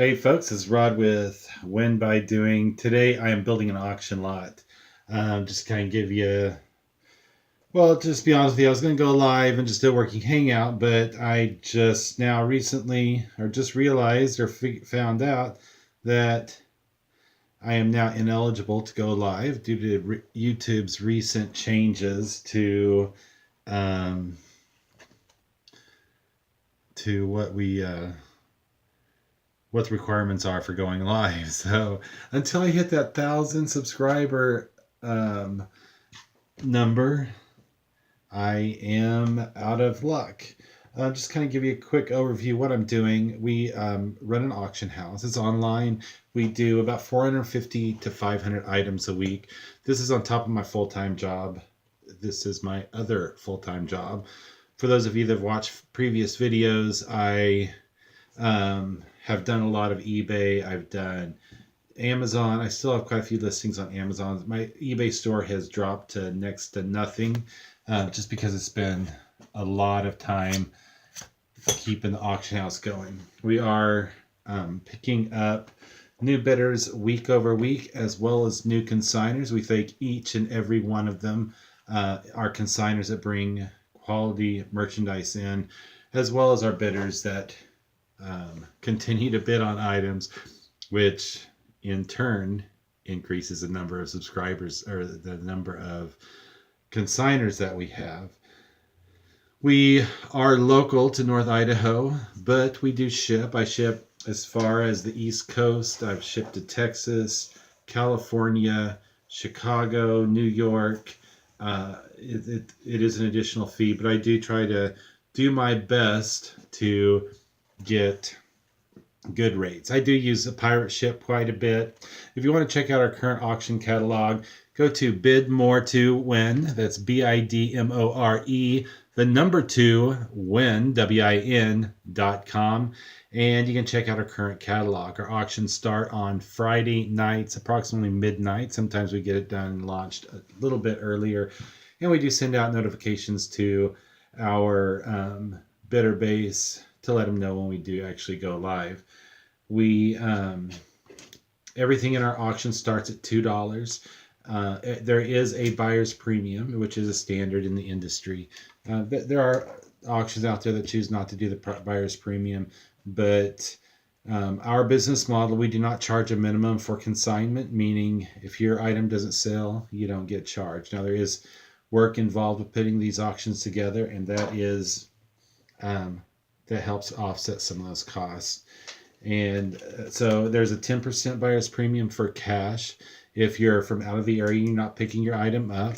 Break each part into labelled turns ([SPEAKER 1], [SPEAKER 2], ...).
[SPEAKER 1] Hey folks, it's Rod with Win by Doing. Today I am building an auction lot. Just kind of give you, well, just be honest with you, I was going to go live and just do a working hangout, but I just now recently, or just realized or found out that I am now ineligible to go live due to YouTube's recent changes um, to what the requirements are for going live. So until I hit that 1,000 subscriber um, number, I am out of luck. Just kind of give you a quick overview of what I'm doing. We run an auction house. It's online. We do about 450 to 500 items a week. This is on top of my full-time job. This is my other full-time job. For those of you that have watched previous videos, I have done a lot of eBay. I've done Amazon. I still have quite a few listings on Amazon. My eBay store has dropped to next to nothing, just because it's been a lot of time keeping the auction house going. We are picking up new bidders week over week, as well as new consigners. We thank each and every one of them, our consigners that bring quality merchandise in, as well as our bidders that continue to bid on items, which in turn increases the number of subscribers or the number of consigners that we have. We are local to North Idaho, but we do ship. I ship as far as the East Coast. I've shipped to Texas, California, Chicago, New York. It is an additional fee, but I do try to do my best to get good rates. I do use a pirate ship quite a bit. If you want to check out our current auction catalog, go to Bid More to Win. That's BIDMORE, the number 2 win, WIN.com. And you can check out our current catalog. Our auctions start on Friday nights, approximately midnight. Sometimes we get it done and launched a little bit earlier. And we do send out notifications to our bidder base to let them know when we do actually go live. We everything in our auction starts at $2. There is a buyer's premium, which is a standard in the industry. There are auctions out there that choose not to do the buyer's premium, but our business model, we do not charge a minimum for consignment, meaning if your item doesn't sell, you don't get charged. Now, there is work involved with putting these auctions together, and that is that helps offset some of those costs. And so there's a 10% buyer's premium for cash. If you're from out of the area and you're not picking your item up,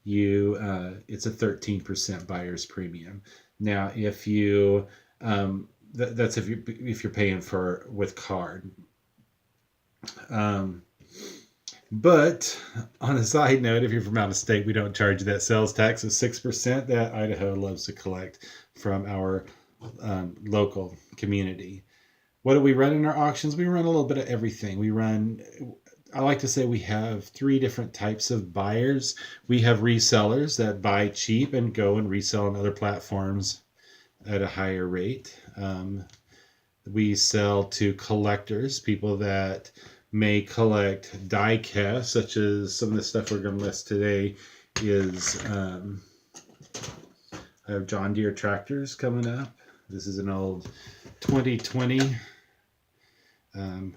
[SPEAKER 1] it's a 13% buyer's premium. Now, if you that's if you're paying for with card. But on a side note, if you're from out of state, we don't charge you that sales tax of 6% that Idaho loves to collect from our local community. What do we run in our auctions? We run a little bit of everything. I like to say we have 3 different types of buyers. We have resellers that buy cheap and go and resell on other platforms at a higher rate. We sell to collectors, people that may collect die casts, such as some of the stuff we're going to list today is I have John Deere tractors coming up. This is an old 2020. I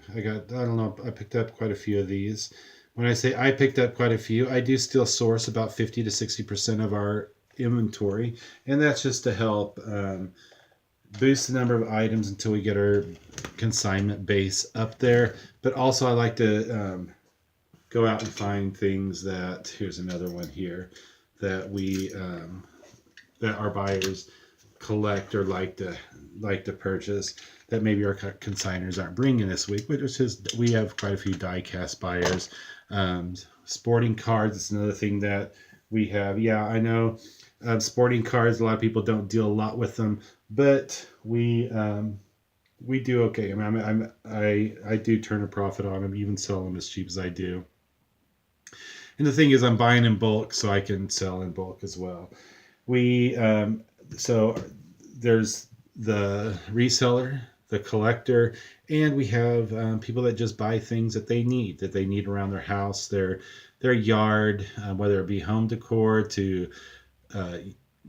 [SPEAKER 1] picked up quite a few of these. When I say I picked up quite a few, I do still source about 50 to 60% of our inventory, and that's just to help boost the number of items until we get our consignment base up there. But also I like to go out and find things here's another one here, that that our buyers collect or like to purchase, that maybe our consigners aren't bringing this week, but it's just, we have quite a few die cast buyers. Sporting cards is another thing that we have. Yeah, I know sporting cards, a lot of people don't deal a lot with them, but we do okay. I mean, I do turn a profit on them, even sell them as cheap as I do. And the thing is, I'm buying in bulk, so I can sell in bulk as well. So there's the reseller, the collector, and we have people that just buy things that they need around their house, their yard, whether it be home decor to uh,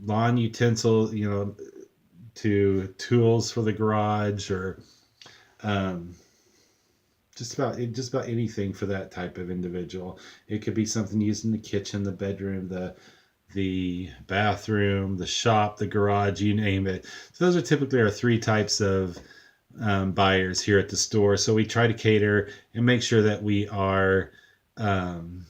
[SPEAKER 1] lawn utensils, to tools for the garage, or um, just about anything for that type of individual. It could be something used in the kitchen, the bedroom, the bathroom, the shop, the garage, you name it. So those are typically our three types of buyers here at the store. So we try to cater and make sure that um,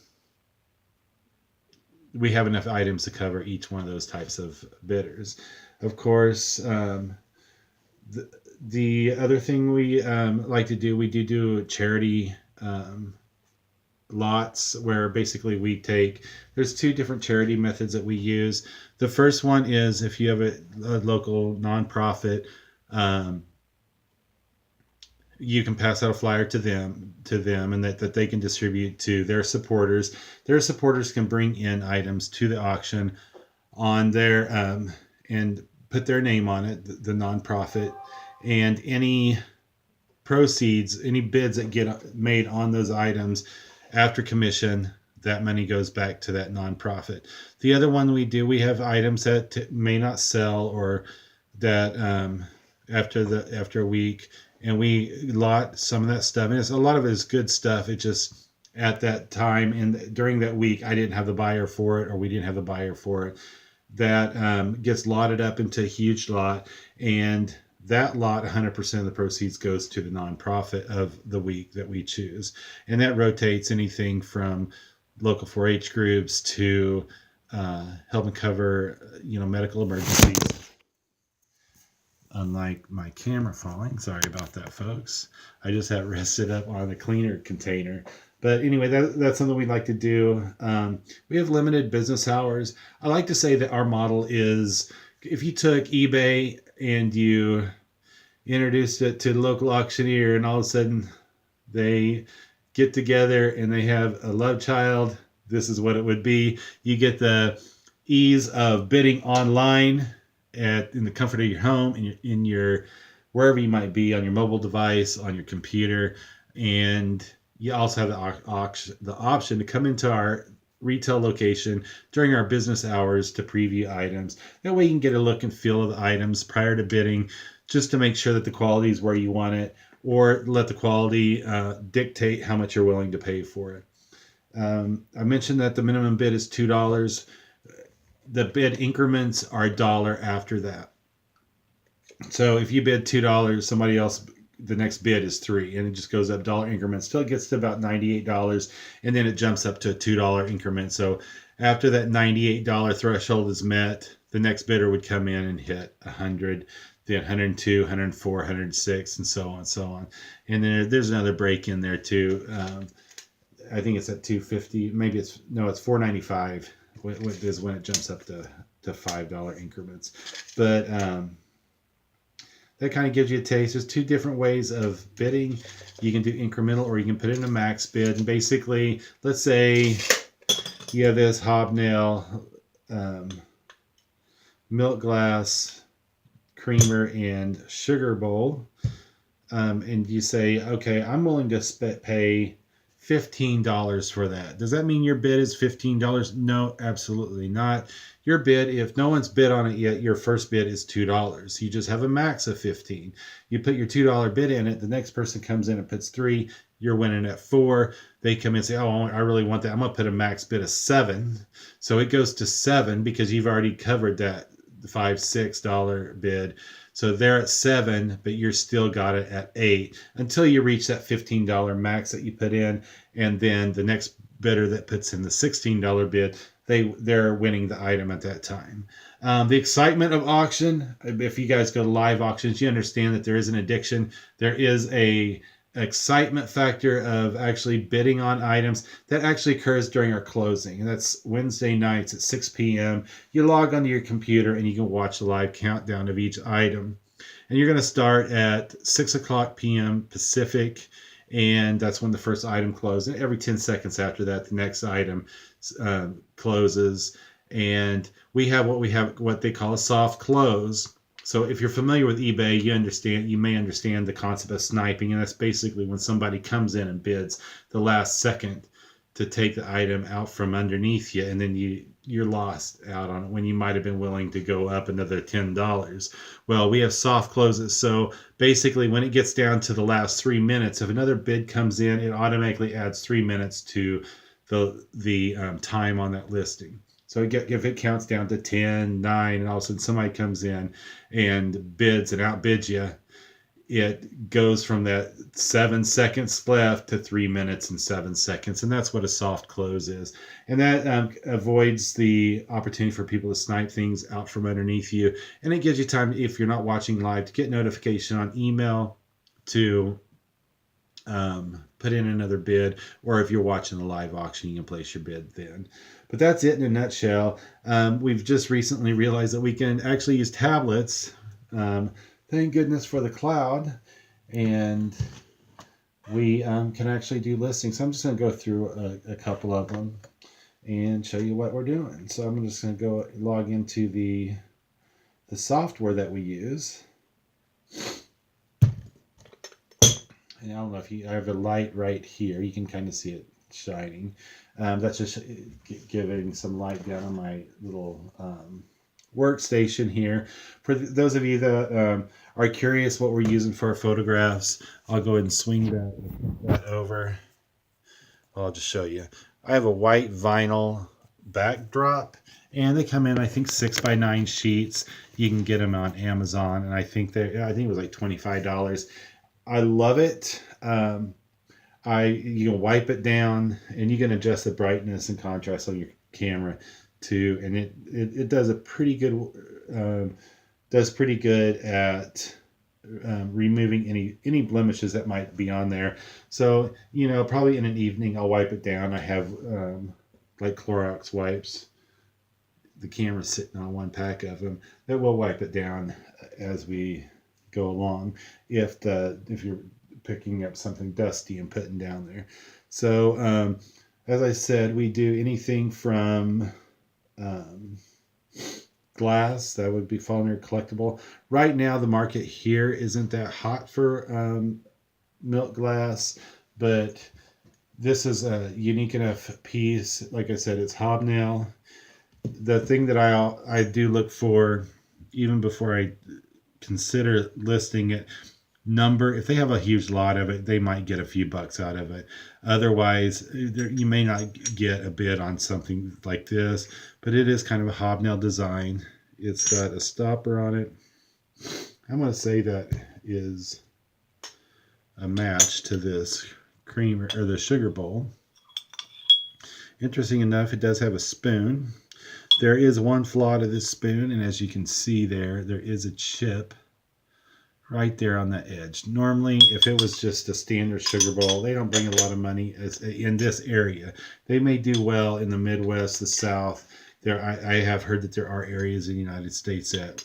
[SPEAKER 1] we have enough items to cover each one of those types of bidders. Of course, the, the other thing we like to do, we do charity lots, where basically there's two different charity methods that we use. The first one is if you have a local nonprofit, um, you can pass out a flyer to them, and that they can distribute to their supporters. Their supporters can bring in items to the auction on their and put their name on it, the nonprofit, and any proceeds, any bids that get made on those items after commission, that money goes back to that nonprofit. The other one we have items that may not sell, or that after a week, and we lot some of that stuff, and a lot of it is good stuff. It just at that time and during that week, I didn't have the buyer for it, or we didn't have the buyer for it. That gets lotted up into a huge lot, and that lot, 100% of the proceeds goes to the nonprofit of the week that we choose. And that rotates anything from local 4-H groups to helping cover, medical emergencies. Unlike my camera falling, sorry about that, folks. I just had rested up on the cleaner container. But anyway, that's something we'd like to do. We have limited business hours. I like to say that our model is, if you took eBay and you introduced it to the local auctioneer, and all of a sudden they get together and they have a love child, this is what it would be. You get the ease of bidding online in the comfort of your home, in your wherever you might be, on your mobile device, on your computer, and you also have the option to come into our retail location during our business hours to preview items. That way you can get a look and feel of the items prior to bidding, just to make sure that the quality is where you want it, or let the quality dictate how much you're willing to pay for it. I mentioned that the minimum bid is $2. The bid increments are $1 after that. So if you bid $2, somebody else, the next bid is $3, and it just goes up dollar increments till it gets to about $98, and then it jumps up to a $2 increment. So after that $98 threshold is met, the next bidder would come in and hit 100, then 102, 104, 106, and so on and so on. And then there's another break in there too. I think it's at 250. Maybe it's 495. What is when it jumps up to $5 increments. But that kind of gives you a taste. There's two different ways of bidding. You can do incremental, or you can put in a max bid. And basically, let's say you have this hobnail, milk glass, creamer, and sugar bowl. And you say, okay, I'm willing to pay $15 for that. Does that mean your bid is $15? No, absolutely not. Your bid, if no one's bid on it yet, your first bid is $2. You just have a max of $15. You put your $2 bid in it. The next person comes in and puts $3. You're winning at $4. They come in and say, oh, I really want that. I'm going to put a max bid of $7. So it goes to $7 because you've already covered that $5, $6 bid. So they're at $7, but you're still got it at $8 until you reach that $15 max that you put in. And then the next bidder that puts in the $16 bid, they're winning the item at that time. The excitement of auction, if you guys go to live auctions, you understand that there is an addiction. There is a excitement factor of actually bidding on items that actually occurs during our closing, and that's Wednesday nights at 6 p.m. You log onto your computer and you can watch the live countdown of each item, and you're going to start at 6 o'clock p.m. Pacific, and that's when the first item closes. And every 10 seconds after that, the next item closes. And we have what they call a soft close, So if you're familiar with eBay, you may understand the concept of sniping, and that's basically when somebody comes in and bids the last second to take the item out from underneath you, and then you're lost out on it when you might have been willing to go up another $10. Well, we have soft closes, so basically when it gets down to the last 3 minutes, if another bid comes in, it automatically adds 3 minutes to the time on that listing. So if it counts down to 10, 9, and all of a sudden somebody comes in and bids and outbids you, it goes from that 7 seconds left to 3 minutes and 7 seconds. And that's what a soft close is. And that avoids the opportunity for people to snipe things out from underneath you. And it gives you time, if you're not watching live, to get notification on email to put in another bid, or if you're watching the live auction, you can place your bid then. But that's it in a nutshell. We've just recently realized that we can actually use tablets. Thank goodness for the cloud, and we can actually do listings. So I'm just going to go through a couple of them and show you what we're doing. So I'm just going to go log into the software that we use. And I don't know if I have a light right here. You can kind of see it shining. That's just giving some light down on my little workstation here. For those of you that are curious what we're using for our photographs, I'll go ahead and swing that over. I'll just show you. I have a white vinyl backdrop, and they come in, I think, 6x9 sheets. You can get them on Amazon, and I think it was like $25. I love it. You can wipe it down, and you can adjust the brightness and contrast on your camera too, and it does a pretty good at removing any blemishes that might be on there. So probably in an evening I'll wipe it down. I have like Clorox wipes. The camera's sitting on one pack of them that will wipe it down as we go along if you're picking up something dusty and putting down there. So as I said, we do anything from glass that would be falling under collectible. Right now the market here isn't that hot for milk glass, but this is a unique enough piece. Like I said, it's hobnail. The thing that I do look for, even before I consider listing it, number. If they have a huge lot of it, they might get a few bucks out of it. Otherwise, you may not get a bid on something like this, but it is kind of a hobnail design. It's got a stopper on it. I'm going to say that is a match to this creamer or the sugar bowl. Interesting enough, it does have a spoon. There is one flaw to this spoon, and as you can see there is a chip right there on the edge. Normally, if it was just a standard sugar bowl, they don't bring a lot of money in this area. They may do well in the Midwest, the South. I have heard that there are areas in the United States that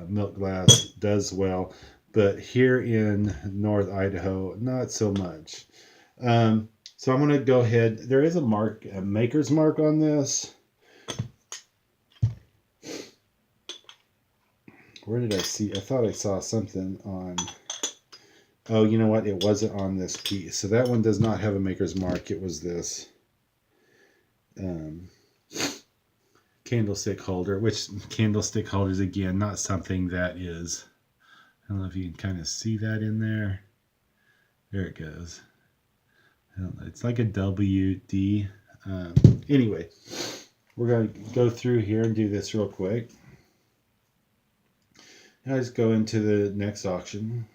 [SPEAKER 1] milk glass does well, but here in North Idaho, not so much. So I'm going to go ahead. There is a maker's mark on this. Where did I see? I thought I saw something on. Oh, you know what? It wasn't on this piece. So that one does not have a maker's mark. It was this candlestick holder, which candlestick holders, again, not something that is. I don't know if you can kind of see that in there. There it goes. I don't know. It's like a WD. Anyway, we're going to go through here and do this real quick. I just go into the next auction.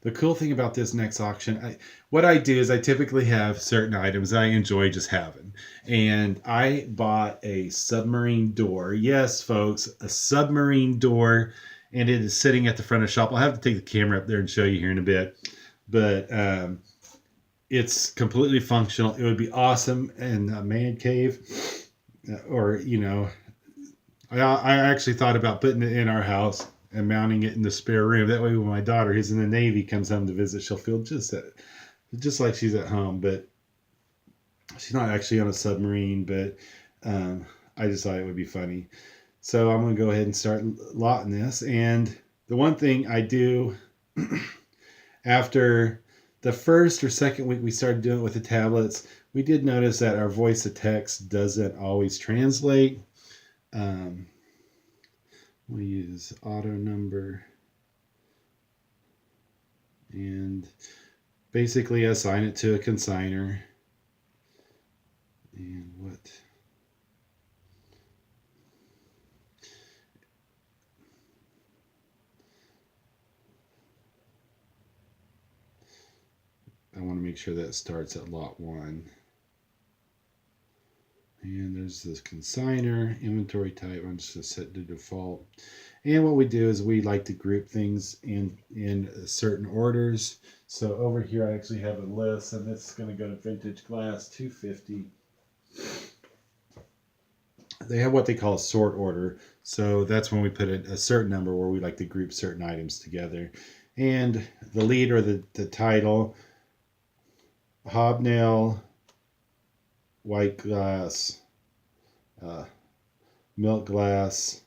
[SPEAKER 1] The cool thing about this next auction, what I do is I typically have certain items that I enjoy just having. And I bought a submarine door. Yes, folks, a submarine door. And it is sitting at the front of the shop. I'll have to take the camera up there and show you here in a bit. But it's completely functional. It would be awesome in a man cave. Or, I actually thought about putting it in our house and mounting it in the spare room. That way when my daughter, who's in the Navy, comes home to visit, she'll feel just like she's at home. But she's not actually on a submarine, but I just thought it would be funny. So I'm going to go ahead and start lotting this. And The one thing I do after the first or second week we started doing it with the tablets, we did notice that our voice to text doesn't always translate. We use auto number and basically assign it to a consigner. And what? I want to make sure that starts at lot 1. And there's this consigner, inventory type. I'm just going to set to default. And what we do is we like to group things in certain orders. So over here I actually have a list, and this is going to go to vintage glass 250. They have what they call a sort order. So that's when we put a certain number where we like to group certain items together. And the lead or the title, hobnail, white glass, milk glass.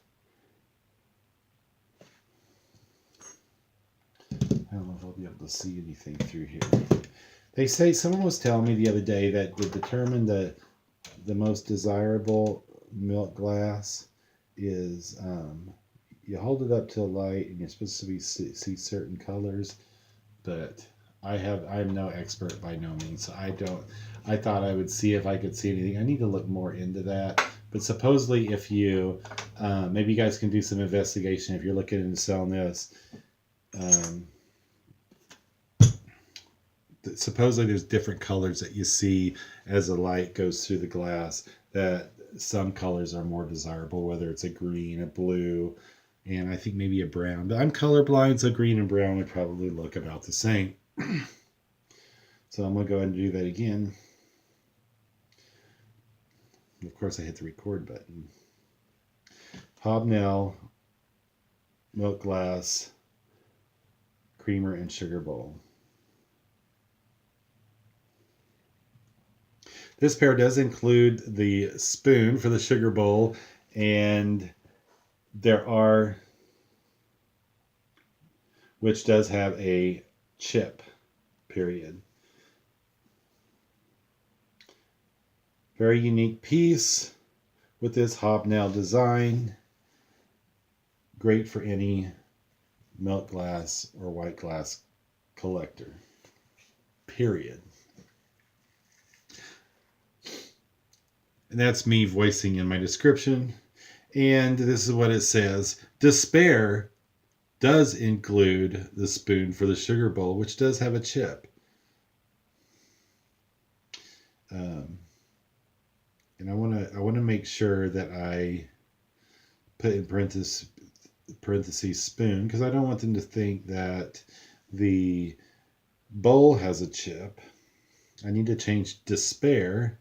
[SPEAKER 1] I don't know if I'll be able to see anything through here. They say, someone was telling me the other day that to determine the most desirable milk glass is you hold it up to a light and you're supposed to see certain colors, but I'm no expert by no means, so I thought I would see if I could see anything. I need to look more into that. But supposedly if you maybe you guys can do some investigation if you're looking into selling this. Supposedly there's different colors that you see as the light goes through the glass, that some colors are more desirable, whether it's a green, a blue, and I think maybe a brown. But I'm colorblind, so green and brown would probably look about the same. So I'm going to go ahead and do that again. Of course I hit the record button. Hobnail, milk glass, creamer, and sugar bowl. This pair does include the spoon for the sugar bowl, and which does have a chip, period. Very unique piece with this hobnail design. Great for any milk glass or white glass collector, period. And that's me voicing in my description. And this is what it says. Despair does include the spoon for the sugar bowl, which does have a chip. And I want to make sure that I put in parentheses spoon, because I don't want them to think that the bowl has a chip. I need to change despair,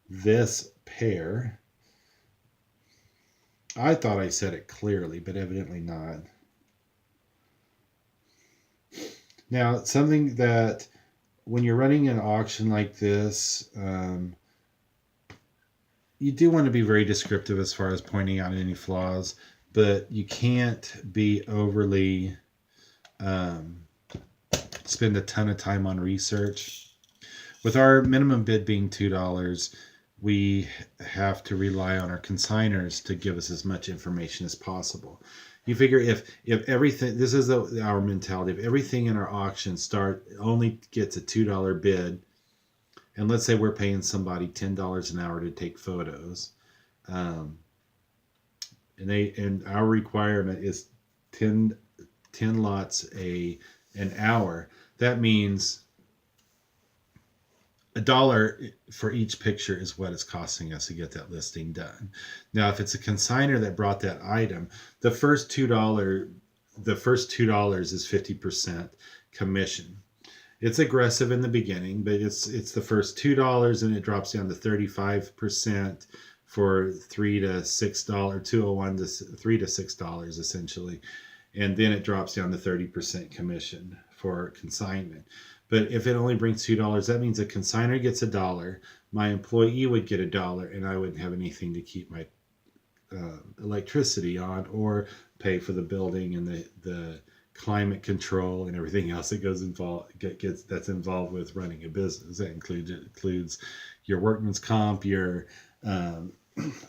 [SPEAKER 1] this pair. I thought I said it clearly, but evidently not. Now, something that when you're running an auction like this, you do want to be very descriptive as far as pointing out any flaws, but you can't be overly spend a ton of time on research. With our minimum bid being $2, we have to rely on our consigners to give us as much information as possible. You figure if everything, this is our mentality, if everything in our auction only gets a $2 bid, and let's say we're paying somebody $10 an hour to take photos, and our requirement is 10 lots an hour. That means $1 for each picture is what it's costing us to get that listing done. Now, if it's a consigner that brought that item, the first $2 is 50% commission. It's aggressive in the beginning, but it's the first $2, and it drops down to 35% for $3 to $6, $201 to $3 to $6 essentially, and then it drops down to 30% commission for consignment. But if it only brings $2, that means a consigner gets $1, my employee would get $1, and I wouldn't have anything to keep my electricity on, or pay for the building and the climate control and everything else that that's involved with running a business. That includes your workman's comp, your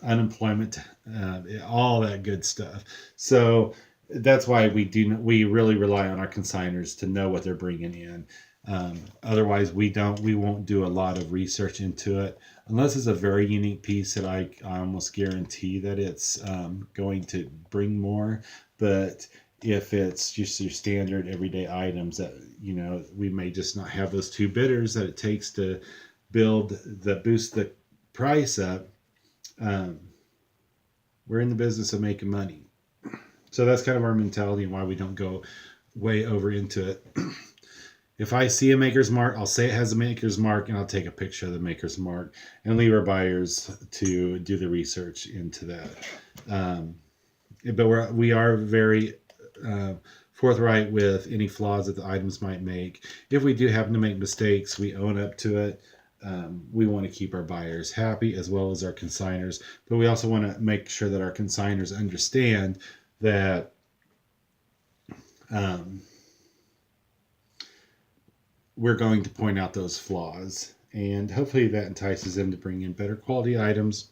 [SPEAKER 1] unemployment, all that good stuff. So that's why we really rely on our consigners to know what they're bringing in. Otherwise, we won't do a lot of research into it unless it's a very unique piece that I almost guarantee that it's going to bring more. But if it's just your standard everyday items that, we may just not have those two bidders that it takes to boost the price up. We're in the business of making money. So that's kind of our mentality and why we don't go way over into it. If I see a maker's mark, I'll say it has a maker's mark, and I'll take a picture of the maker's mark and leave our buyers to do the research into that. But we are very forthright with any flaws that the items might make. If we do happen to make mistakes, we own up to it. We want to keep our buyers happy as well as our consigners, but we also want to make sure that our consigners understand that we're going to point out those flaws, and hopefully that entices them to bring in better quality items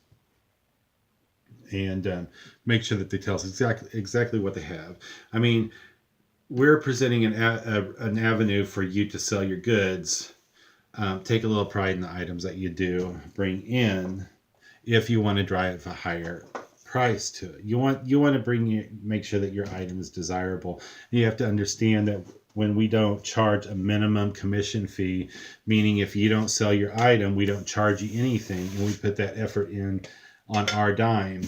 [SPEAKER 1] and make sure that they tell us exactly what they have. I mean, we're presenting an avenue for you to sell your goods. Take a little pride in the items that you do bring in if you want to drive a higher price to it. You want to make sure that your item is desirable. And you have to understand that when we don't charge a minimum commission fee, meaning if you don't sell your item, we don't charge you anything, and we put that effort in on our dime.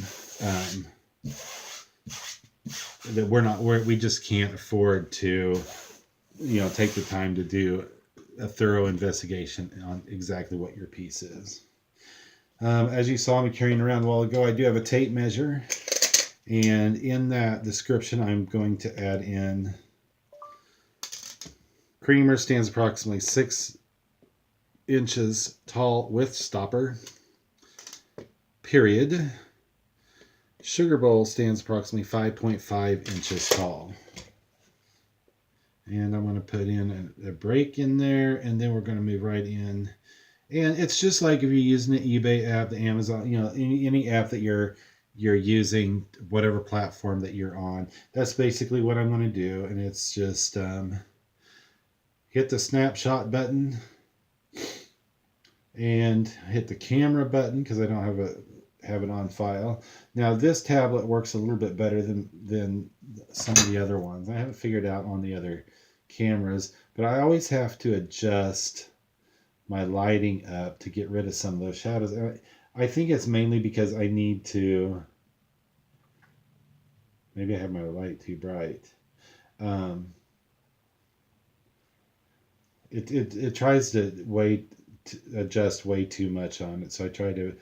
[SPEAKER 1] That we just can't afford to, take the time to do a thorough investigation on exactly what your piece is. As you saw me carrying around a while ago, I do have a tape measure, and in that description, I'm going to add in creamer stands approximately 6 inches tall with stopper, period. Sugar bowl stands approximately 5.5 inches tall. And I'm going to put in a break in there, and then we're going to move right in. And it's just like if you're using the eBay app, the Amazon, any app that you're using, whatever platform that you're on. That's basically what I'm going to do. And it's just hit the snapshot button and hit the camera button because I don't have it on file. Now this tablet works a little bit better than some of the other ones. I haven't figured out on the other cameras, but I always have to adjust my lighting up to get rid of some of those shadows. I think it's mainly because I need to, maybe I have my light too bright. It tries to adjust way too much on it, so I try to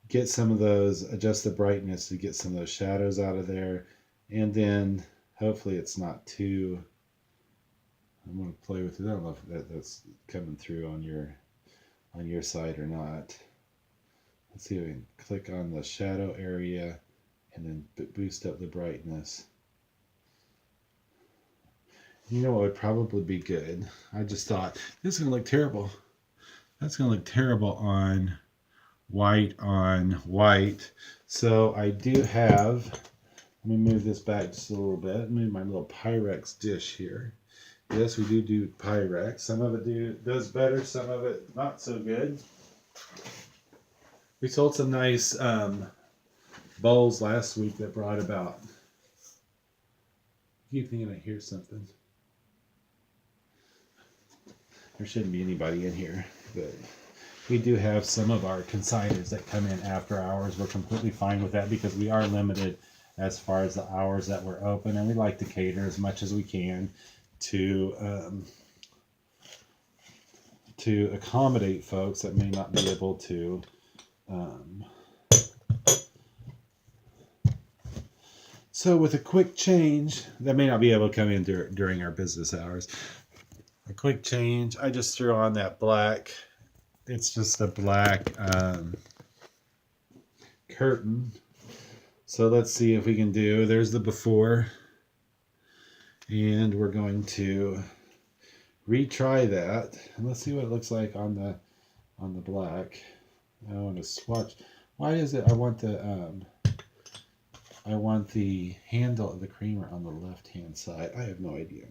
[SPEAKER 1] get some of those, adjust the brightness to get some of those shadows out of there, and then hopefully it's not too, I'm going to play with it. I don't know if that's coming through on your side or not. Let's see if we can click on the shadow area and then boost up the brightness. You know what would probably be good? I just thought, this is going to look terrible. That's going to look terrible on white. So I do have, let me move this back just a little bit. Move my little Pyrex dish here. Yes, we do Pyrex. Some of it does better, some of it not so good. We sold some nice bowls last week that brought about, I keep thinking I hear something. There shouldn't be anybody in here, but we do have some of our consigners that come in after hours. We're completely fine with that because we are limited as far as the hours that we're open, and we like to cater as much as we can to accommodate folks that may not be able to so with a quick change that may not be able to come in during our business hours. A quick change, I just threw on that black, it's just a black curtain. So let's see if we can do, there's the before. And we're going to retry that. And let's see what it looks like on the black. I want to swatch. Why is it I want the handle of the creamer on the left hand side? I have no idea.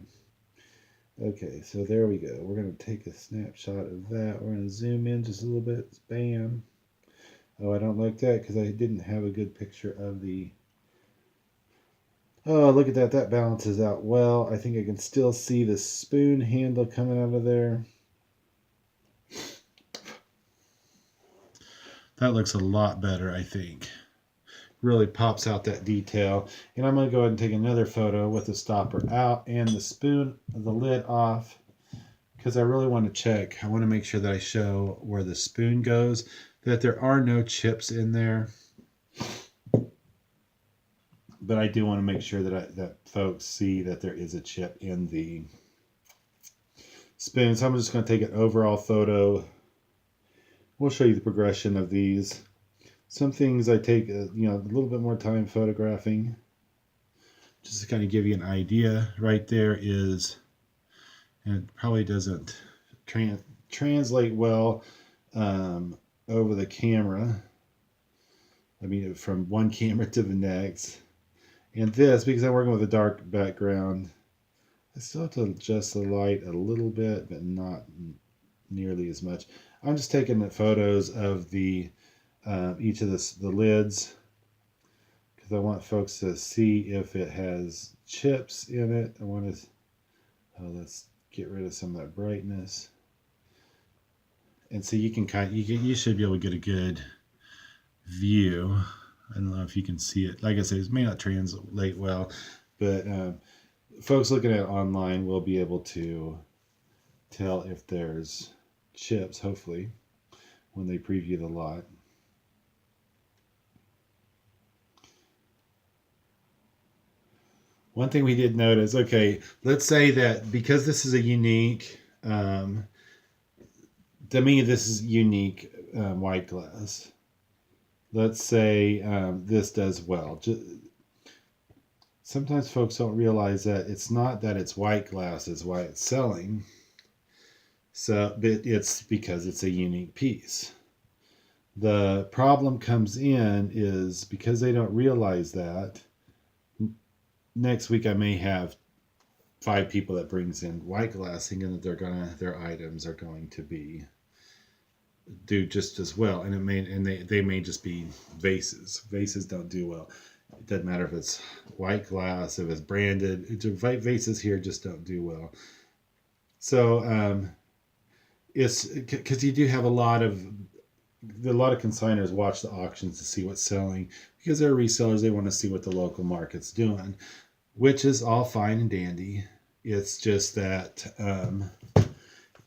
[SPEAKER 1] Okay, so there we go. We're going to take a snapshot of that. We're going to zoom in just a little bit. Bam. Oh, I don't like that because I didn't have a good picture of the... Oh, look at that. That balances out well. I think I can still see the spoon handle coming out of there. That looks a lot better, I think. Really pops out that detail. And I'm going to go ahead and take another photo with the stopper out and the spoon, the lid off, because I really want to check. I want to make sure that I show where the spoon goes, that there are no chips in there. But I do want to make sure that folks see that there is a chip in the spoon. So I'm just going to take an overall photo. We'll show you the progression of these. Some things I take a little bit more time photographing, just to kind of give you an idea. Right there is, and it probably doesn't translate well over the camera. I mean, from one camera to the next. And this, because I'm working with a dark background, I still have to adjust the light a little bit, but not nearly as much. I'm just taking the photos of the each of the lids, because I want folks to see if it has chips in it. I want to, let's get rid of some of that brightness, and so you can you should be able to get a good view. I don't know if you can see it. Like I said, it may not translate well, but folks looking at it online will be able to tell if there's chips, hopefully, when they preview the lot. One thing we did notice, okay, let's say that because this is a unique, to me this is unique white glass. Let's say this does well. Sometimes folks don't realize that it's not that it's white glass is why it's selling. So, but it's because it's a unique piece. The problem comes in is because they don't realize that. Next week I may have 5 people that brings in white glass thinking that their items are going to do just as well, and they may just be vases. Vases don't do well. It doesn't matter if it's white glass, if it's branded. Vases here just don't do well. So it's because you do have a lot of consigners watch the auctions to see what's selling, because they're resellers. They want to see what the local market's doing, which is all fine and dandy. It's just that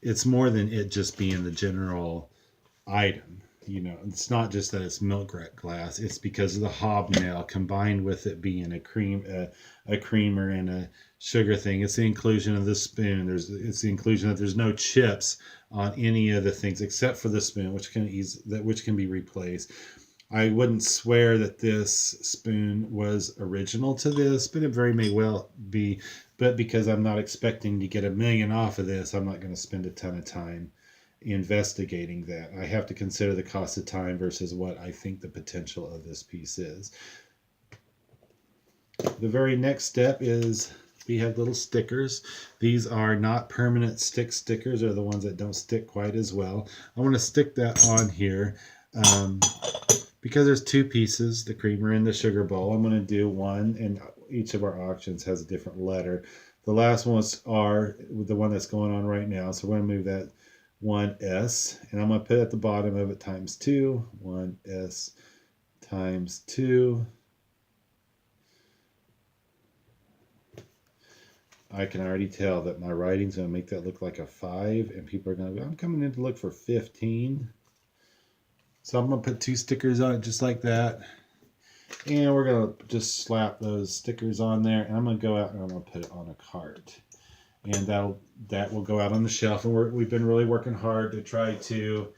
[SPEAKER 1] it's more than it just being the general item. It's not just that it's milk glass. It's because of the hobnail combined with it being a creamer and a sugar thing. It's the inclusion of the spoon. It's the inclusion that there's no chips on any of the things except for the spoon, which can be replaced. I wouldn't swear that this spoon was original to this, but it very may well be. But because I'm not expecting to get $1 million off of this, I'm not going to spend a ton of time investigating that. I have to consider the cost of time versus what I think the potential of this piece is. The very next step is we have little stickers. These are not permanent stickers. They're the ones that don't stick quite as well. I want to stick that on here because there's 2 pieces, the creamer and the sugar bowl. I'm going to do one, and each of our auctions has a different letter. The last ones are the one that's going on right now, so we're going to move that 1S, and I'm going to put at the bottom of it times 2, 1S times 2. I can already tell that my writing's going to make that look like a 5, and people are going to go, I'm coming in to look for 15. So I'm going to put 2 stickers on it just like that. And we're going to just slap those stickers on there, and I'm going to go out and I'm going to put it on a cart. And that will go out on the shelf. And we've been really working hard to try to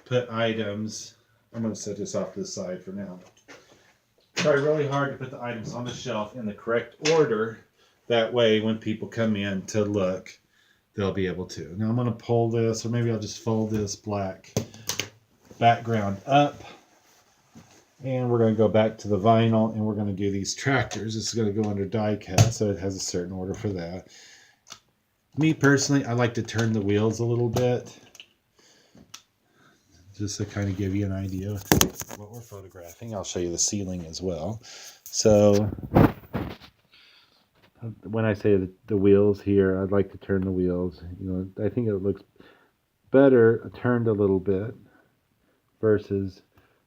[SPEAKER 1] put items. I'm going to set this off to the side for now. try really hard to put the items on the shelf in the correct order. That way, when people come in to look, they'll be able to. Now I'm going to pull this, or maybe I'll just fold this black background up. And we're going to go back to the vinyl, and we're going to do these tractors. This is going to go under die cast, so it has a certain order for that. Me personally, I like to turn the wheels a little bit, just to kind of give you an idea of what we're photographing. I'll show you the ceiling as well. So when I say the wheels here, I'd like to turn the wheels. I think it looks better turned a little bit versus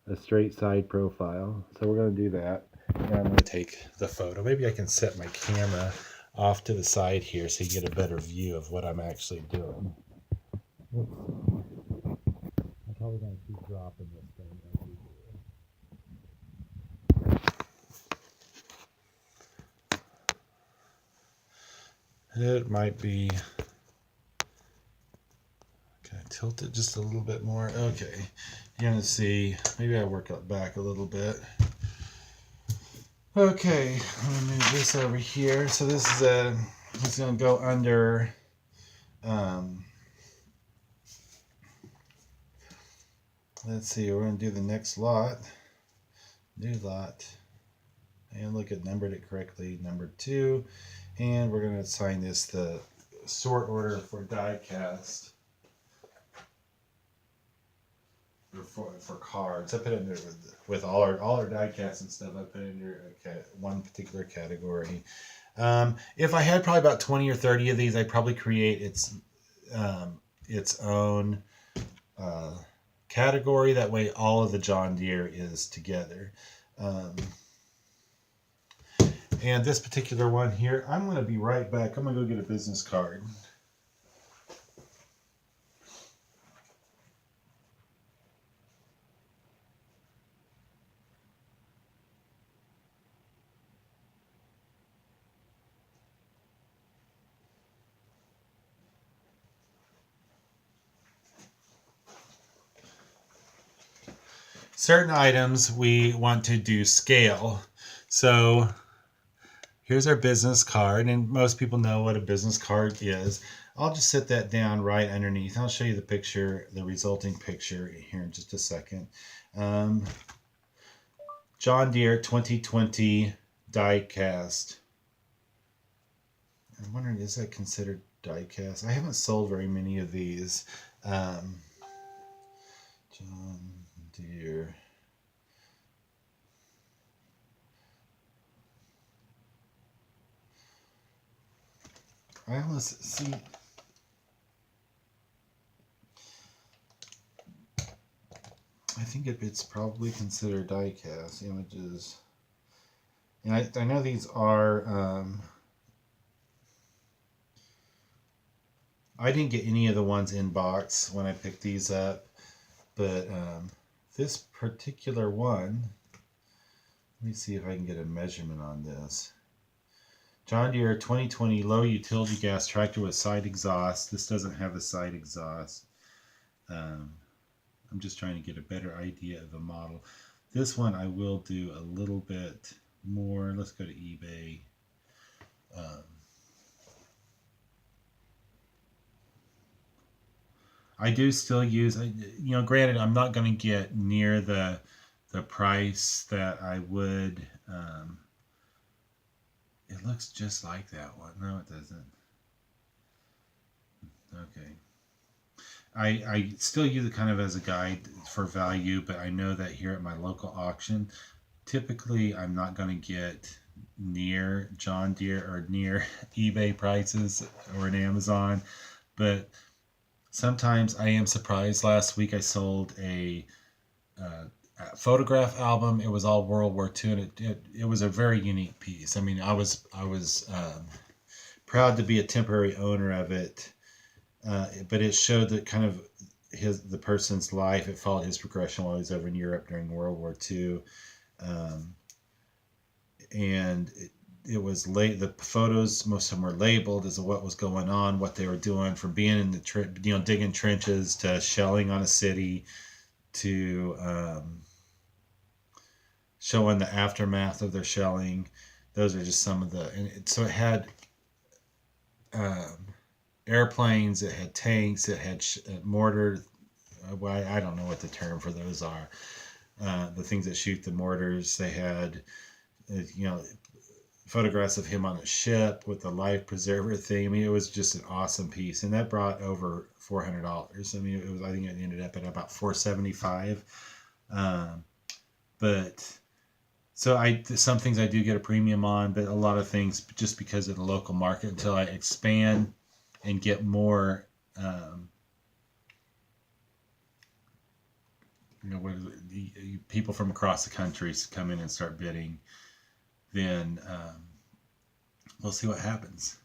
[SPEAKER 1] a straight side profile. So we're going to do that. And I'm going to take the photo. Maybe I can set my camera off to the side here so you get a better view of what I'm actually doing. I'm probably going to keep dropping this thing as we do. It might be... Can I tilt it just a little bit more? Okay. You're going to see... Maybe I work it back a little bit. Okay. Let me move this over here. So this is it's going to go under... let's see, we're going to do the next lot. New lot. And look, it numbered it correctly. Number 2. And we're going to assign this the sort order for die cast. For cards. I put it in there with all our die casts and stuff. I put it in one particular category. If I had probably about 20 or 30 of these, I'd probably create its own category. That way all of the John Deere is together. And this particular one here, I'm going to be right back. I'm going to go get a business card. Certain items we want to do scale. So here's our business card, and most people know what a business card is. I'll just set that down right underneath. I'll show you the picture, the resulting picture here in just a second. John Deere 2020 die cast. I'm wondering, is that considered die cast? I haven't sold very many of these. John Deere. I almost see. I think it's probably considered die cast images. And I know these are. I didn't get any of the ones in box when I picked these up, but this particular one, let me see if I can get a measurement on this. John Deere 2020 low utility gas tractor with side exhaust. This doesn't have a side exhaust. I'm just trying to get a better idea of the model. This one I will do a little bit more. Let's go to eBay. I do still use, granted, I'm not going to get near the price that I would. It looks just like that one. No, it doesn't. Okay. I still use it kind of as a guide for value, but I know that here at my local auction, typically I'm not going to get near John Deere or near eBay prices or an Amazon, but sometimes I am surprised. Last week I sold a photograph album. It was all World War II, and it was a very unique piece. I mean, I was proud to be a temporary owner of it, but it showed that kind of the person's life. It followed his progression while he was over in Europe during World War II, and it was late. The photos, most of them were labeled as to what was going on, what they were doing, from being in the digging trenches to shelling on a city to showing the aftermath of their shelling. Those are just some of the, so it had um, airplanes, it had tanks, it had mortar. Well, I don't know what the term for those are. The things that shoot the mortars. They had, photographs of him on a ship with the life preserver thing. I mean, it was just an awesome piece, and that brought over $400. I mean, it was. I think it ended up at about $475. But so some things I do get a premium on, but a lot of things just because of the local market until I expand and get more. What is it? People from across the country come in and start bidding, then we'll see what happens.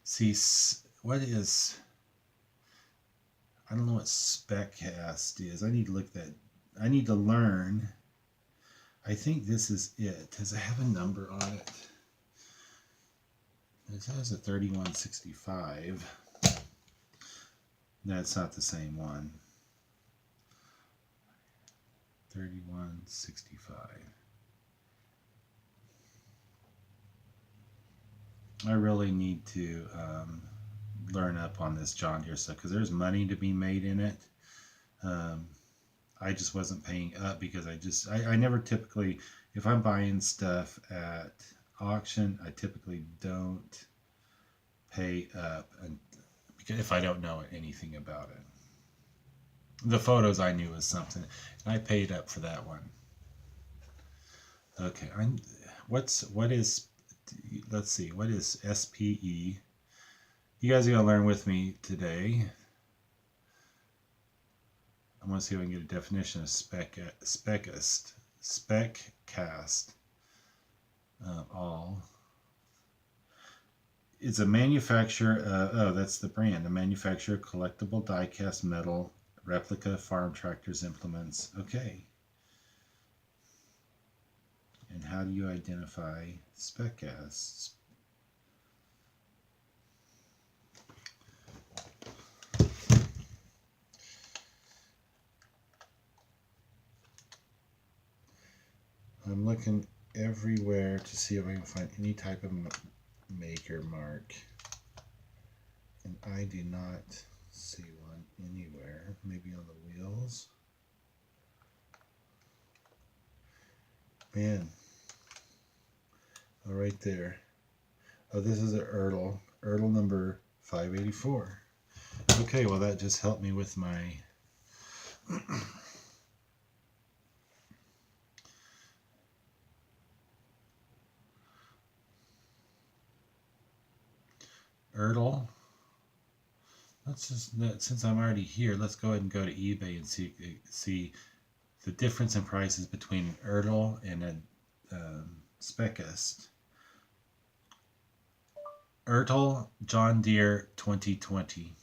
[SPEAKER 1] See, what is, I don't know what spec cast is. I need to look that, I need to learn. I think this is it. Does it have a number on it? It has a 3165. No, it's not the same one. 3165. I really need to learn up on this John Deere stuff because there's money to be made in it. I just wasn't paying up because I never typically, if I'm buying stuff at auction, I typically don't pay up because if I don't know anything about it. The photos I knew was something, and I paid up for that one. Okay, what is, let's see, what is SPE? You guys are gonna learn with me today. I'm gonna see if I can get a definition of speccast. All. It's a manufacturer. That's the brand. A manufacturer of collectible die-cast metal replica farm tractors, implements. Okay. And how do you identify speccasts? I'm looking everywhere to see if I can find any type of maker mark, and I do not see one anywhere. Maybe on the wheels. Man. Oh, right there. Oh, this is an Ertl number 584. Okay, well that just helped me with my Ertl. Let's just, since I'm already here, let's go ahead and go to eBay and see the difference in prices between an Ertl and a Specist. Ertl John Deere 2020.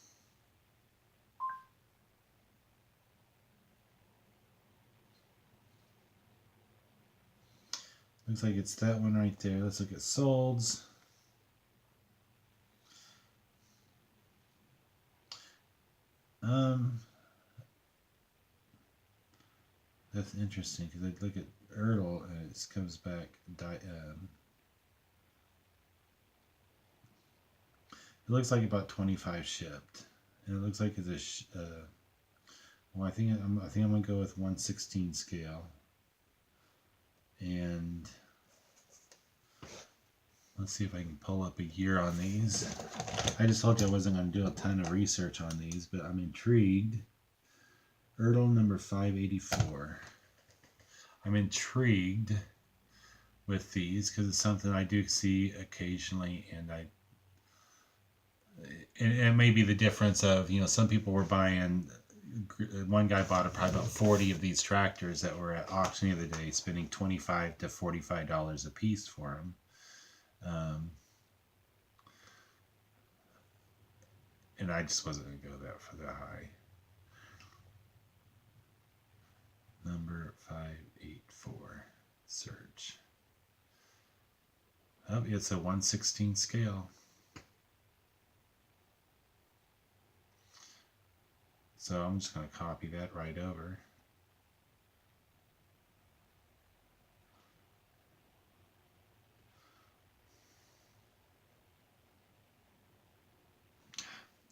[SPEAKER 1] Looks like it's that one right there. Let's look at solds. That's interesting because I look at Ertl and it comes back. It looks like about 25 shipped, and it looks like it's a. Well, I think I'm gonna go with 1/16 scale, and let's see if I can pull up a year on these. I just told you I wasn't going to do a ton of research on these, but I'm intrigued. Ertl number 584. I'm intrigued with these because it's something I do see occasionally, and it may be the difference of, some people were buying, one guy bought probably about 40 of these tractors that were at auction the other day, spending $25 to $45 a piece for them. And I just wasn't going to go for that high. Number 584. Search. Oh, it's a 1/16 scale. So I'm just going to copy that right over.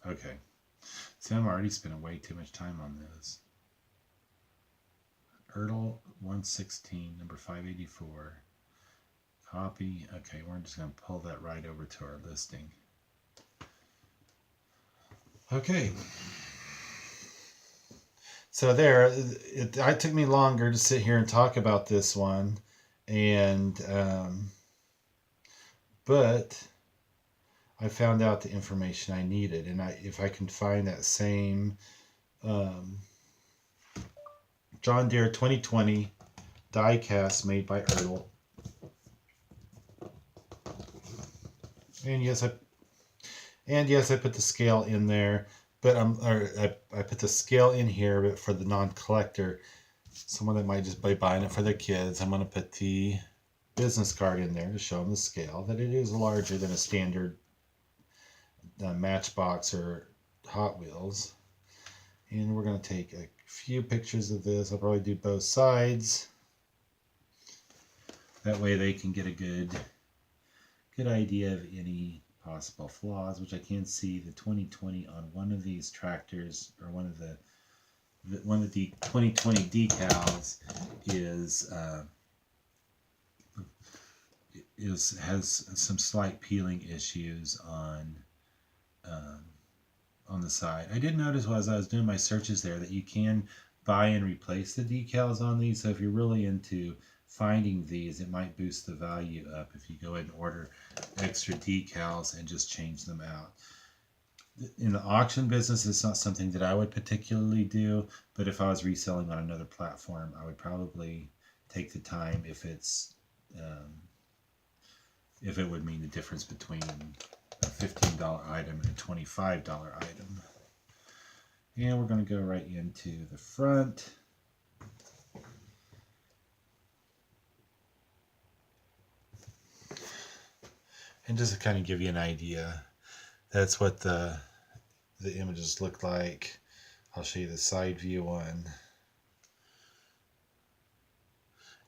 [SPEAKER 1] Okay. See, I'm already spending way too much time on this. Ertl 116, number 584. Copy. Okay, we're just going to pull that right over to our listing. Okay. So there, it took me longer to sit here and talk about this one, and but I found out the information I needed, and if I can find that same John Deere 2020 die cast made by Ertl, and yes, I put the scale in there. But I put the scale in here, but for the non-collector, someone that might just be buying it for their kids, I'm going to put the business card in there to show them the scale, that it is larger than a standard Matchbox or Hot Wheels. And we're going to take a few pictures of this. I'll probably do both sides. That way they can get a good idea of any possible flaws, which I can see the 2020 on one of these tractors, or one of the 2020 decals has some slight peeling issues on the side. I did notice as I was doing my searches there that you can buy and replace the decals on these. So if you're really into finding these, it might boost the value up if you go ahead and order extra decals and just change them out. In the auction business, it's not something that I would particularly do, but if I was reselling on another platform, I would probably take the time if it would mean the difference between a $15 item and a $25 item. And we're going to go right into the front. And just to kind of give you an idea, that's what the images look like. I'll show you the side view one.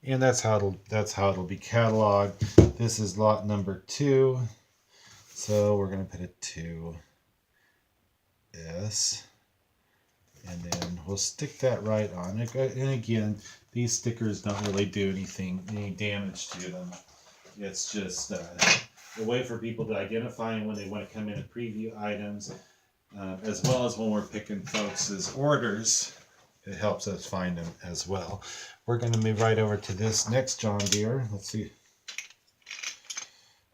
[SPEAKER 1] And that's how it'll be cataloged. This is lot number 2. So we're going to put a 2S. And then we'll stick that right on. And again, these stickers don't really do any damage to them. It's just a way for people to identify when they want to come in and preview items, as well as when we're picking folks' orders. It helps us find them as well. We're going to move right over to this next John Deere. Let's see.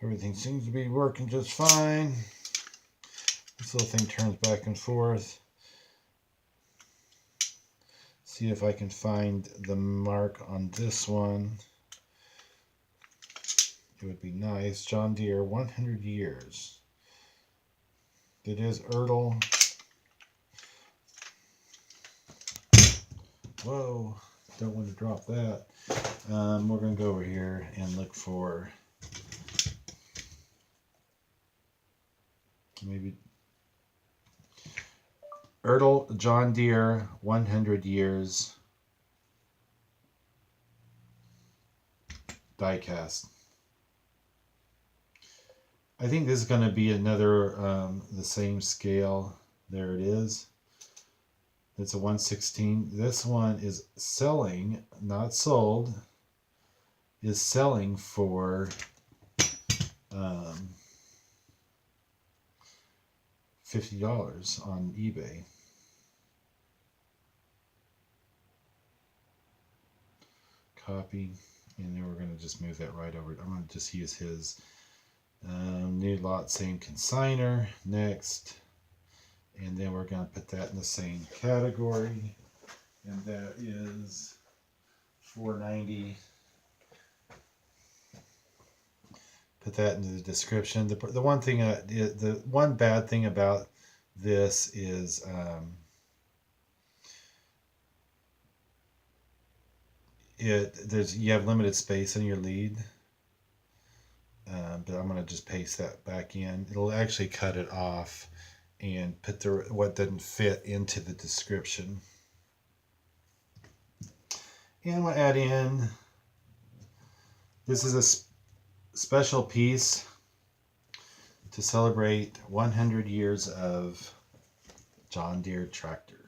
[SPEAKER 1] Everything seems to be working just fine. This little thing turns back and forth. See if I can find the mark on this one. It would be nice. John Deere, 100 years. It is Ertl. Whoa, don't want to drop that. We're going to go over here and look for maybe Ertl John Deere 100 years die cast. I think this is going to be another the same scale. There it is. It's a 1/16. This one is selling, not sold, is selling for $50 on eBay. Copy, and then we're going to just move that right over. I'm going to just use his new lot, same consigner. Next. And then we're going to put that in the same category. And that is $4.90. Put that into the description. The one thing, the one bad thing about this is you have limited space in your lead. But I'm going to just paste that back in. It'll actually cut it off and put what doesn't fit into the description. And we'll add in, this is a special piece to celebrate 100 years of John Deere tractor.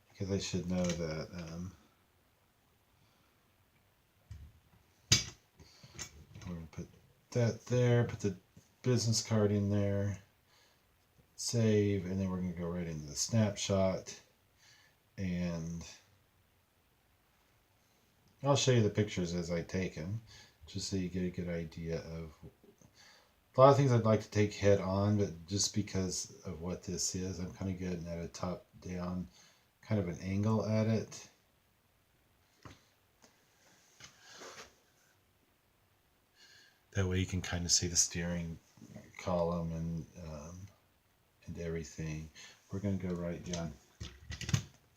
[SPEAKER 1] Because I should know that. We're going to put that there, put the business card in there, save, and then we're going to go right into the snapshot. And I'll show you the pictures as I take them, just so you get a good idea of a lot of things I'd like to take head on, but just because of what this is, I'm kind of getting at a top down kind of an angle at it. That way you can kind of see the steering column and everything. We're going to go right down,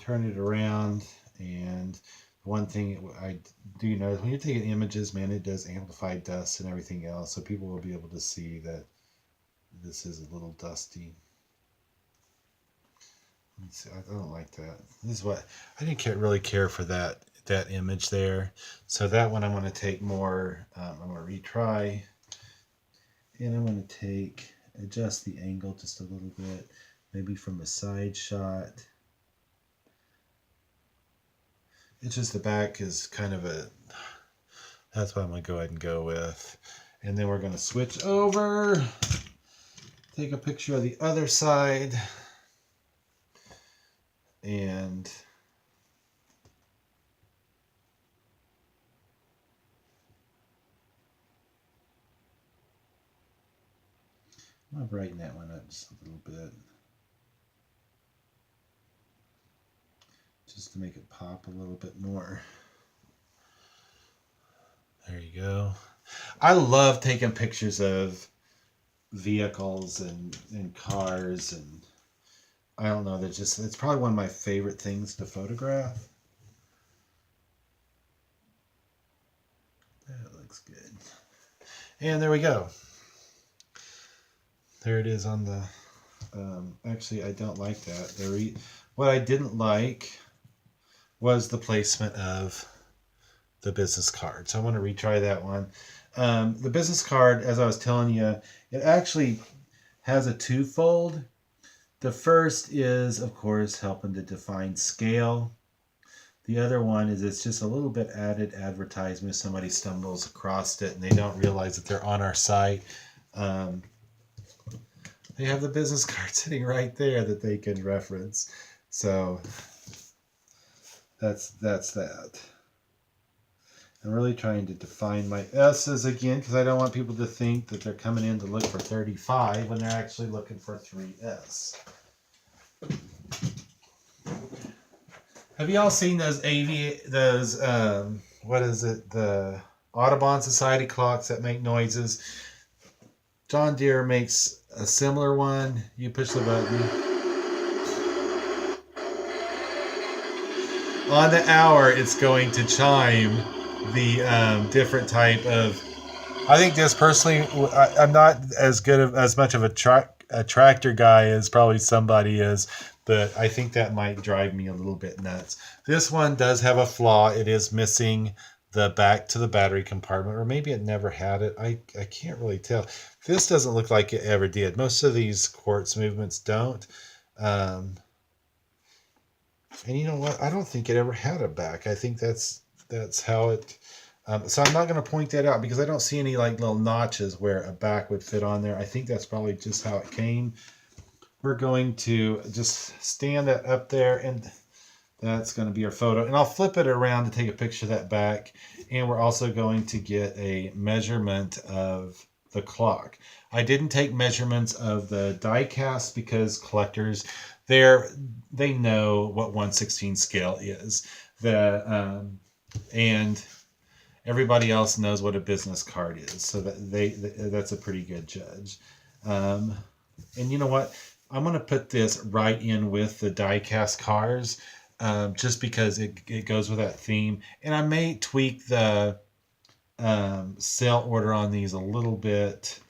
[SPEAKER 1] turn it around, and one thing I do know is when you're taking images, man, it does amplify dust and everything else, so people will be able to see that this is a little dusty. Let's see, I don't like that. This is what I didn't really care for that image there. So that one I'm going to take more. I'm going to retry, and I'm going to adjust the angle just a little bit, maybe from a side shot. It's just the back is kind of that's what I'm going to go ahead and go with. And then we're going to switch over, take a picture of the other side, and I'm going to brighten that one up just a little bit, just to make it pop a little bit more. There you go. I love taking pictures of vehicles and cars, and I don't know, it's probably one of my favorite things to photograph. That looks good. And there we go. There it is on the actually I don't like that. What I didn't like was the placement of the business card. So I want to retry that one. The business card, as I was telling you, it actually has a twofold. The first is, of course, helping to define scale. The other one is it's just a little bit added advertisement if somebody stumbles across it and they don't realize that they're on our site. They have the business card sitting right there that they can reference. So that's that. I'm really trying to define my S's again because I don't want people to think that they're coming in to look for 35 when they're actually looking for 3S. Have y'all seen those what is it, the Audubon Society clocks that make noises? John Deere makes a similar one. You push the button. On the hour, it's going to chime the different type of. I think this personally, I'm not as much of a tractor guy as probably somebody is, but I think that might drive me a little bit nuts. This one does have a flaw. It is missing the back to the battery compartment, or maybe it never had it. I can't really tell. This doesn't look like it ever did. Most of these quartz movements don't. And you know what? I don't think it ever had a back. I think that's how it. So I'm not going to point that out because I don't see any like little notches where a back would fit on there. I think that's probably just how it came. We're going to just stand that up there, and that's going to be our photo. And I'll flip it around to take a picture of that back. And we're also going to get a measurement of the clock. I didn't take measurements of the die cast because collectors, they know what 1/16 scale is. And everybody else knows what a business card is, so that that's a pretty good judge. And you know what? I'm going to put this right in with the die-cast cars, just because it goes with that theme. And I may tweak the sale order on these a little bit.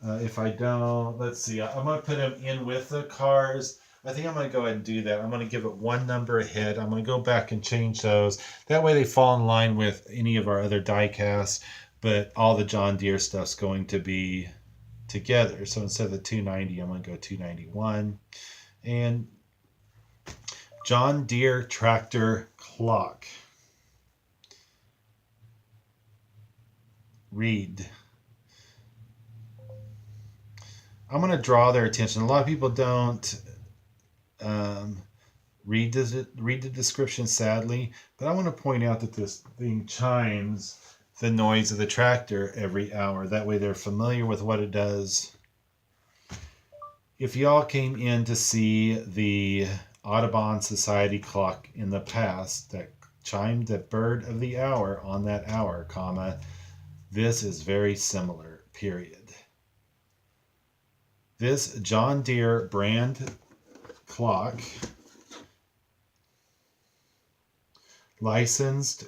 [SPEAKER 1] If I don't, let's see. I'm going to put them in with the cars. I think I'm going to go ahead and do that. I'm going to give it one number ahead. I'm going to go back and change those. That way they fall in line with any of our other die casts, but all the John Deere stuff's going to be together. So instead of the 290, I'm going to go 291. And John Deere tractor clock. Read. I'm going to draw their attention. A lot of people don't read the description, sadly, but I want to point out that this thing chimes the noise of the tractor every hour. That way they're familiar with what it does. If y'all came in to see the Audubon Society clock in the past that chimed the bird of the hour on that hour, comma, this is very similar, period. This John Deere brand clock, licensed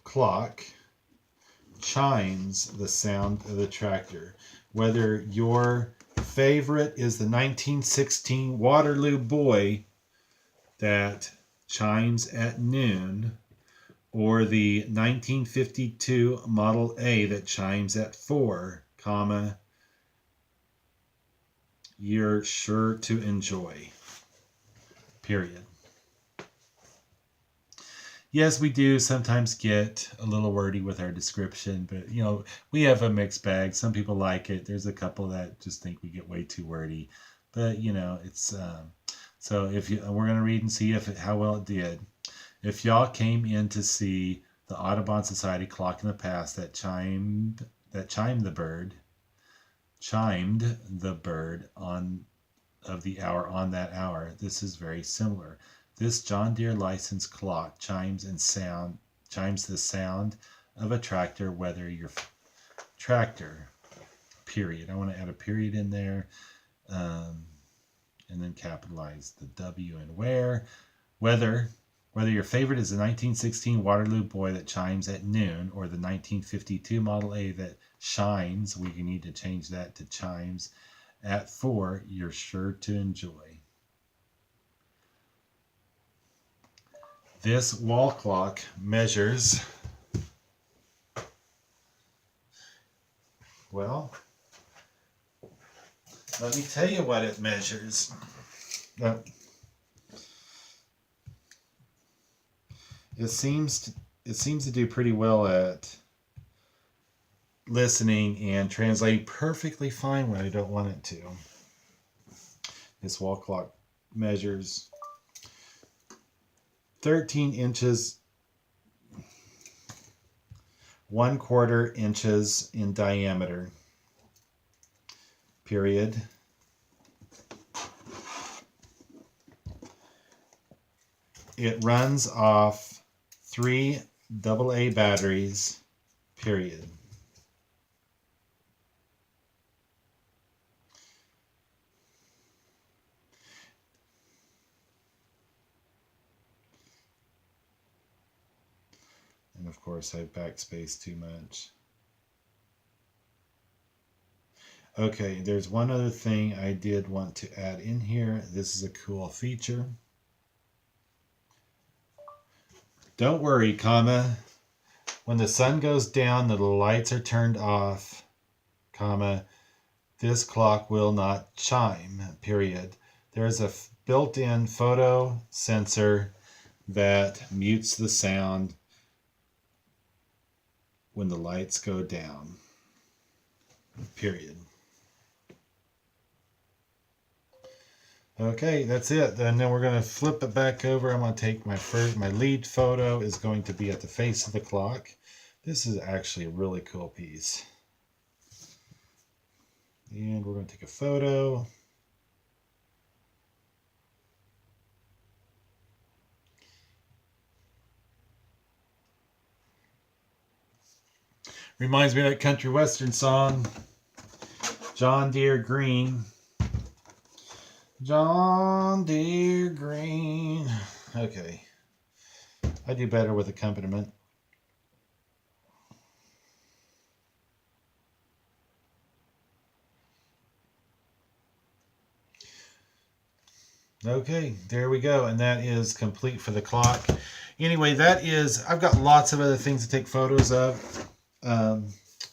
[SPEAKER 1] clock, chimes the sound of the tractor. Whether your favorite is the 1916 Waterloo Boy that chimes at noon, or the 1952 Model A that chimes at 4, comma, you're sure to enjoy. Period. Yes, we do sometimes get a little wordy with our description, but you know, we have a mixed bag. Some people like it. There's a couple that just think we get way too wordy, but you know, it's so if you, we're gonna read and see how well it did. If y'all came in to see the Audubon Society clock in the past that chimed the bird on of the hour on that hour, this is very similar. This John Deere licensed clock chimes the sound of a tractor, whether your tractor, period. I want to add a period in there, and then capitalize the W and whether your favorite is the 1916 Waterloo Boy that chimes at noon, or the 1952 Model A that shines, we need to change that to chimes at 4, you're sure to enjoy. This wall clock measures, well, let me tell you what it measures. It seems to do pretty well at listening and translating perfectly fine when I don't want it to. This wall clock measures 13 inches, 1/4 inches in diameter, period. It runs off 3 AA batteries, period. And of course, I've backspaced too much. Okay, there's one other thing I did want to add in here. This is a cool feature. Don't worry, comma, when the sun goes down, the lights are turned off, comma, this clock will not chime, period. There's a built-in photo sensor that mutes the sound when the lights go down, period. Okay, that's it. And then we're going to flip it back over. I'm going to take my lead photo is going to be at the face of the clock. This is actually a really cool piece. And we're going to take a photo. Reminds me of that country western song, John Deere Green. John Deere Green. Okay. I do better with accompaniment. Okay, there we go. And that is complete for the clock. Anyway, I've got lots of other things to take photos of.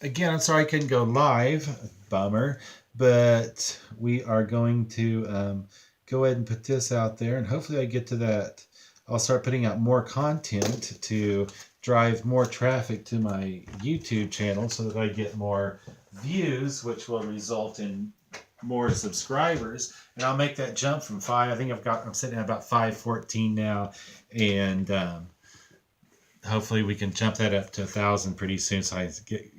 [SPEAKER 1] again, I'm sorry I couldn't go live. Bummer. But we are going to go ahead and put this out there, and hopefully I get to that. I'll start putting out more content to drive more traffic to my YouTube channel so that I get more views, which will result in more subscribers. And I'll make that jump from 5. I think I'm sitting at about 514 now, and hopefully we can jump that up to 1,000 pretty soon so I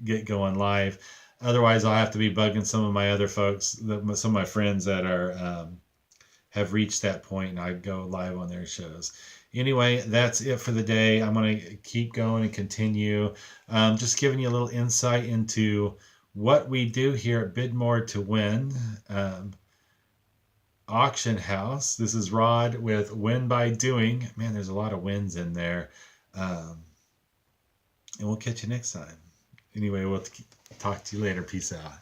[SPEAKER 1] get going live. Otherwise, I'll have to be bugging some of my other folks, some of my friends that are have reached that point, and I go live on their shows. Anyway, that's it for the day. I'm going to keep going and continue. Just giving you a little insight into what we do here at Bid More to Win Auction House. This is Rod with Win by Doing. Man, there's a lot of wins in there. And we'll catch you next time. Anyway, we'll talk to you later. Peace out.